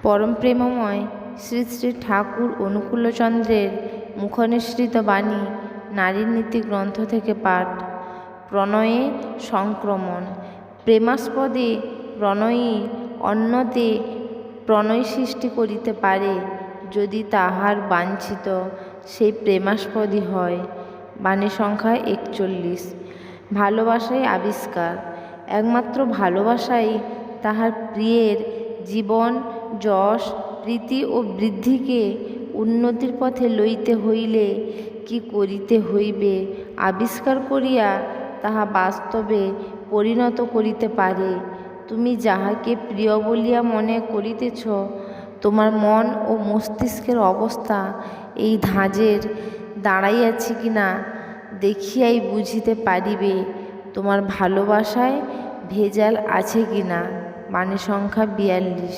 পরম প্রেমময় শ্রী শ্রী ঠাকুর অনুকূলচন্দ্রের মুখনিসৃত বাণী নারীর নীতি গ্রন্থ থেকে পাঠ। প্রণয়ে সংক্রমণ। প্রেমাস্পদে প্রণয়ী অন্যতে প্রণয় সৃষ্টি করিতে পারে, যদি তাহার বাঞ্ছিত সেই প্রেমাস্পদই হয়। বাণী সংখ্যা 41। ভালোবাসাই আবিষ্কার। একমাত্র ভালোবাসাই তাহার প্রিয়ের জীবন যশ প্রীতি ও বৃদ্ধিকে উন্নতির পথে লইতে হইলে কি করিতে হইবে আবিষ্কার করিয়া তাহা বাস্তবে পরিণত করিতে পারে। তুমি যাহাকে প্রিয় বলিয়া মনে করিতেছ, তোমার মন ও মস্তিষ্কের অবস্থা এই ধাঁজের দাঁড়াইয়াছে কিনা দেখিয়াই বুঝিতে পারিবে তোমার ভালোবাসায় ভেজাল আছে কিনা। বাণী সংখ্যা 42।